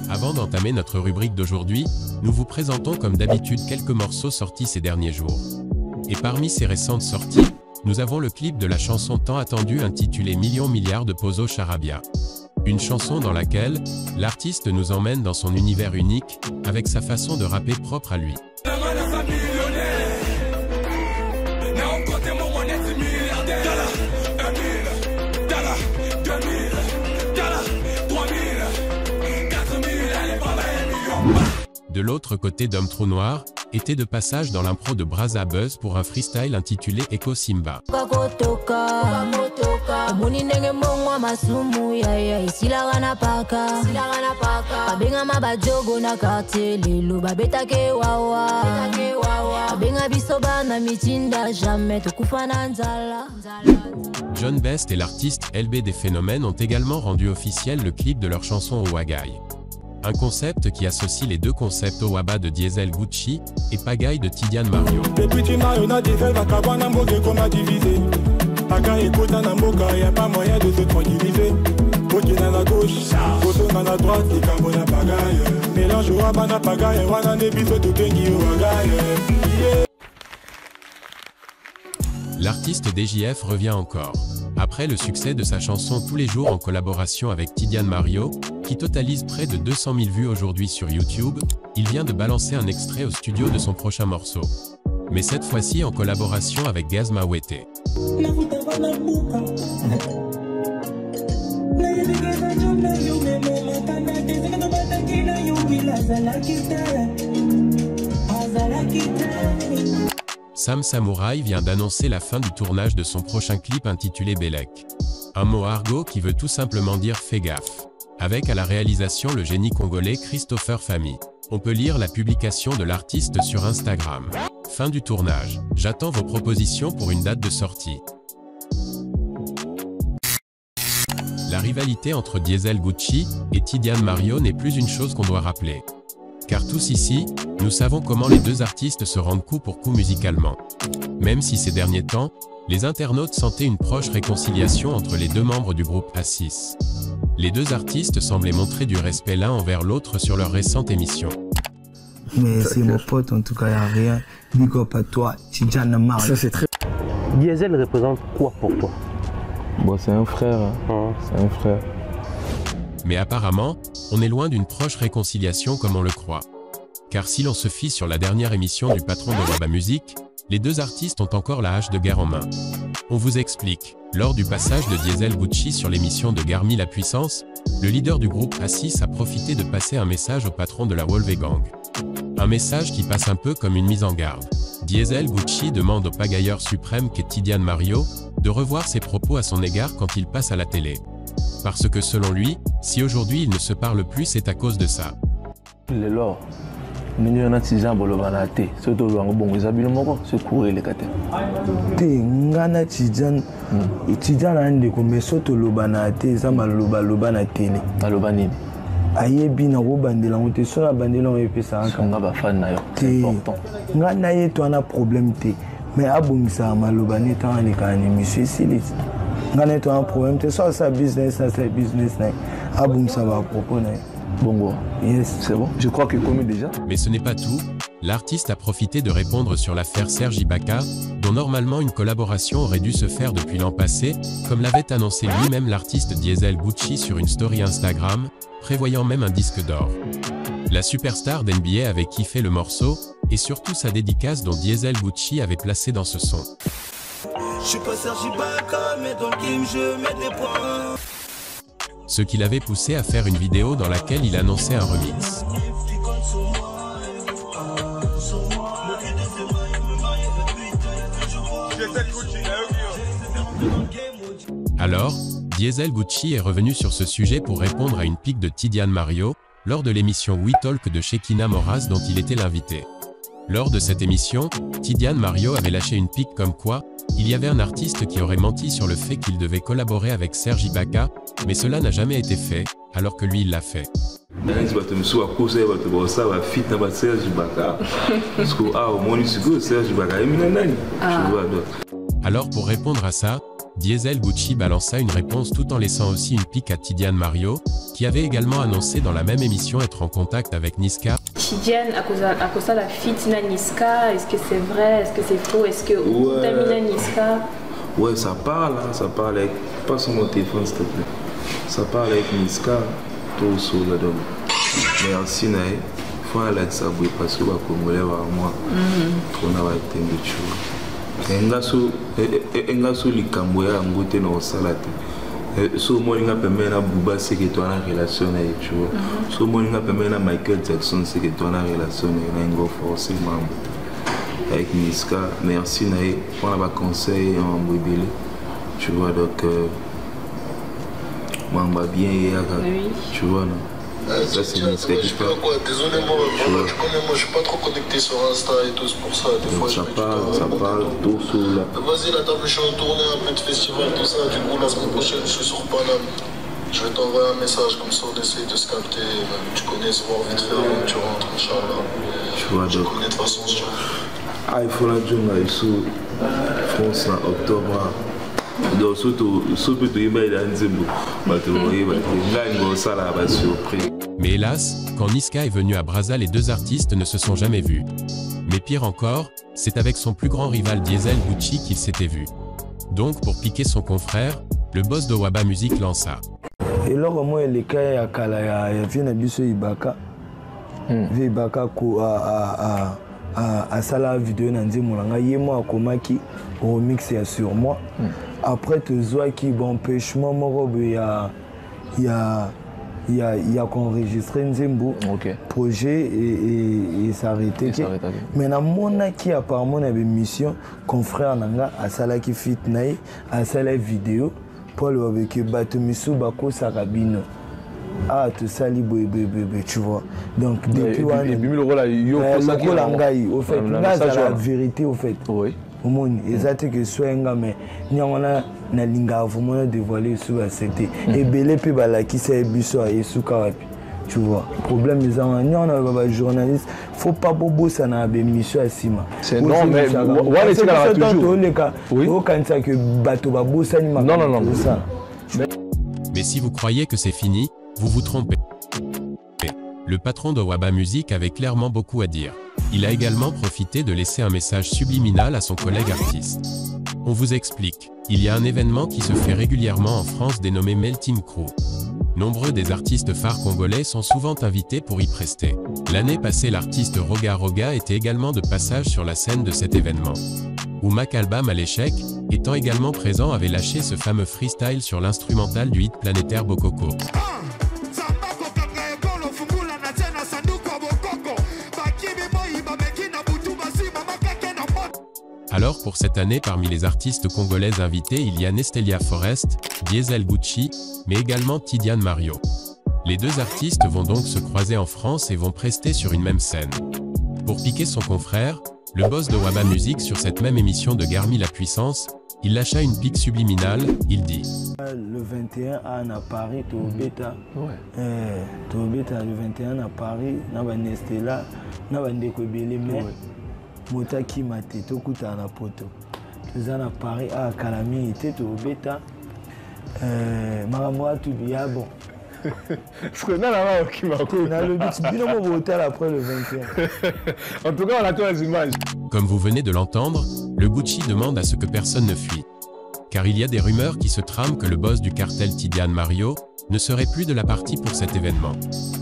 Avant d'entamer notre rubrique d'aujourd'hui, nous vous présentons comme d'habitude quelques morceaux sortis ces derniers jours. Et parmi ces récentes sorties, nous avons le clip de la chanson tant attendue intitulée Millions Milliards de Pozo Charabia. Une chanson dans laquelle l'artiste nous emmène dans son univers unique, avec sa façon de rapper propre à lui. De l'autre côté, Dom Trou Noir était de passage dans l'impro de Braza Buzz pour un freestyle intitulé Echo Simba. John Best et l'artiste LB des Phénomènes ont également rendu officiel le clip de leur chanson Owagai. Un concept qui associe les deux concepts Owaba de Diesel Gucci et Pagaille de Tidiane Mario. L'artiste DJF revient encore. Après le succès de sa chanson Tous les jours en collaboration avec Tidiane Mario, qui totalise près de 200 000 vues aujourd'hui sur YouTube, il vient de balancer un extrait au studio de son prochain morceau. Mais cette fois-ci en collaboration avec Gaz Mawete. Sam Samouraï vient d'annoncer la fin du tournage de son prochain clip intitulé Bélec. Un mot argot qui veut tout simplement dire « fais gaffe ». Avec à la réalisation le génie congolais Christopher Famy. On peut lire la publication de l'artiste sur Instagram. Fin du tournage. J'attends vos propositions pour une date de sortie. La rivalité entre Diesel Gucci et Tidiane Mario n'est plus une chose qu'on doit rappeler. Car tous ici, nous savons comment les deux artistes se rendent coup pour coup musicalement. Même si ces derniers temps, les internautes sentaient une proche réconciliation entre les deux membres du groupe A6. Les deux artistes semblaient montrer du respect l'un envers l'autre sur leur récente émission. Mais c'est mon pote, en tout cas, il n'y a rien. Big up à toi, Tidiane Mario. Ça, c'est très... Diesel représente quoi pour toi? Bon, c'est un frère. C'est un frère. Mais apparemment, on est loin d'une proche réconciliation comme on le croit. Car si l'on se fie sur la dernière émission du patron de Waba Music, les deux artistes ont encore la hache de guerre en main. On vous explique. Lors du passage de Diesel Gucci sur l'émission de Garmi La Puissance, le leader du groupe A6 a profité de passer un message au patron de la Wolve Gang. Un message qui passe un peu comme une mise en garde. Diesel Gucci demande au pagailleur suprême qu'est Tidiane Mario de revoir ses propos à son égard quand il passe à la télé. Parce que selon lui, si aujourd'hui ils ne se parlent plus, c'est à cause de ça. Nous avons Tidiane Bolobanate, c'est tout le monde qui a secourir les catés. Ngana Tidiane, Tidiane a dit que mais surtout le banate, ça m'a le télé. Alobani. Aïe bien au bandela, on te soit bandela on est ça. On va faire naïo. C'est important. Ngana y toi un problème té, mais abon ça m'a le banate tant les cannes monsieur Silis. Ngana toi un problème té, soit ça business, ça c'est business né. Abon ça va proposer. Bon, yes, c'est bon. Je crois qu'il connaît déjà. Mais ce n'est pas tout. L'artiste a profité de répondre sur l'affaire Serge Ibaka, dont normalement une collaboration aurait dû se faire depuis l'an passé, comme l'avait annoncé lui-même l'artiste Diesel Gucci sur une story Instagram, prévoyant même un disque d'or. La superstar d'NBA avait kiffé le morceau, et surtout sa dédicace dont Diesel Gucci avait placé dans ce son. Je suis pas Serge Ibaka, mais dans le game je mets des points. Ce qui l'avait poussé à faire une vidéo dans laquelle il annonçait un remix. Alors, Diesel Gucci est revenu sur ce sujet pour répondre à une pique de Tidiane Mario, lors de l'émission We Talk de Shekina Moraz dont il était l'invité. Lors de cette émission, Tidiane Mario avait lâché une pique comme quoi, il y avait un artiste qui aurait menti sur le fait qu'il devait collaborer avec Serge Ibaka, mais cela n'a jamais été fait, alors que lui il l'a fait. Alors pour répondre à ça, Diesel Gucci balança une réponse tout en laissant aussi une pique à Tidiane Mario, qui avait également annoncé dans la même émission être en contact avec Niska. Tidiane, à cause de la fille de Niska, est-ce que c'est vrai, est-ce que c'est faux, est-ce que vous t'as mis Niska? Ouais, ça parle, avec... Pas sur mon téléphone s'il te plaît. Ça parle avec Niska, tout sur le dôme. Merci Naï. Faut aller avec ça, parce que les Congolais, moi, on a été un peu chaud. Engaso likamboya ngote na osalate so moninga pembe na Booba c'est que toi en relation avec tu vois so moninga pembe na Michael Jackson c'est que toi en relation avec ngo forcément avec Niska merci nae pour la conseil en bébé tu vois donc mamba bien tu vois non. Ça c'est Niska qui parle. Désolé moi, tu connais moi je suis pas trop connecté sur Insta et tout, c'est pour ça. Des fois ça parle tout sur la... Vas-y là t'as vu je suis en tournée un peu de festival tout ça, du coup la semaine prochaine je suis sur Paname. Je vais t'envoyer un message comme ça on essaye de se capter, tu connais se voir vite fait avant que tu rentres, Inch'Allah. Tu vois je connais de toute façon ce genre. Ah il faut la jungle ici, France en octobre. Donc surtout tu imagines un zébo, mais hélas, quand Niska est venu à Brazza, les deux artistes ne se sont jamais vus. Mais pire encore, c'est avec son plus grand rival Diesel Gucci qu'ils s'étaient vus. Donc pour piquer son confrère, le boss de Waba Music lança. Et là moi les cas ya kala ya vient biso Ibaka. Ibaka ko à sala vidéo na nzimulanga yemo akomaki remix ya sur moi. Après tu vois qui bon empêchement moko il y a qu'enregistré Nzembo projet et s'arrêter. Mais na mona qui apparemment na mission confrère nanga à sala qui fit naï à sala vidéo pour le avec bato misu bako sarabino. Ah tout ça tu vois. Donc depuis au fait la vérité au fait. Oui. Au monde exact que soit nga mais nyangona na linga vraiment dévoiler sur accepter et belé pe bala qui c'est biso et suka tu vois problème les nyangona ba journaliste faut pas bobo ça na be mission asima c'est non mais ouais c'est là toujours oui quand ça que bato ba bossa ni non ça mais si vous croyez que c'est fini vous vous trompez. Le patron de Waba Music avait clairement beaucoup à dire. Il a également profité de laisser un message subliminal à son collègue artiste. On vous explique, il y a un événement qui se fait régulièrement en France dénommé Melting Crew. Nombreux des artistes phares congolais sont souvent invités pour y prester. L'année passée, l'artiste Roga Roga était également de passage sur la scène de cet événement. Oumak Albam à l'échec, étant également présent, avait lâché ce fameux freestyle sur l'instrumental du hit planétaire Bokoko. Alors pour cette année, parmi les artistes congolaises invités, il y a Nestelia Forest, Diesel Gucci, mais également Tidiane Mario. Les deux artistes vont donc se croiser en France et vont prester sur une même scène. Pour piquer son confrère, le boss de Waba Music sur cette même émission de Garmi la Puissance, il lâcha une pique subliminale, il dit. Le 21 à Paris, tu es bêta. Tu es bêta le 21 à Paris, na ba Nestela, na ba ndeko belé mais Motaki mate tokuta na poto. Toza na Paris à Kalami était tu es bêta. Maramoa tu bien bon. Parce que non, qui m'a coupé. On a le but de hôtel après le 21. En tout cas, on a tous les images. Comme vous venez de l'entendre, le Gucci demande à ce que personne ne fuit. Car il y a des rumeurs qui se trament que le boss du cartel Tidiane Mario ne serait plus de la partie pour cet événement.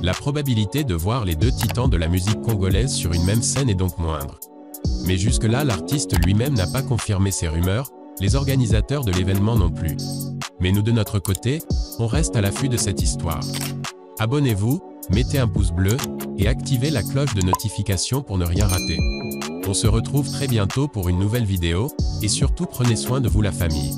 La probabilité de voir les deux titans de la musique congolaise sur une même scène est donc moindre. Mais jusque-là, l'artiste lui-même n'a pas confirmé ces rumeurs, les organisateurs de l'événement non plus. Mais nous de notre côté, on reste à l'affût de cette histoire. Abonnez-vous, mettez un pouce bleu, et activez la cloche de notification pour ne rien rater. On se retrouve très bientôt pour une nouvelle vidéo, et surtout prenez soin de vous la famille.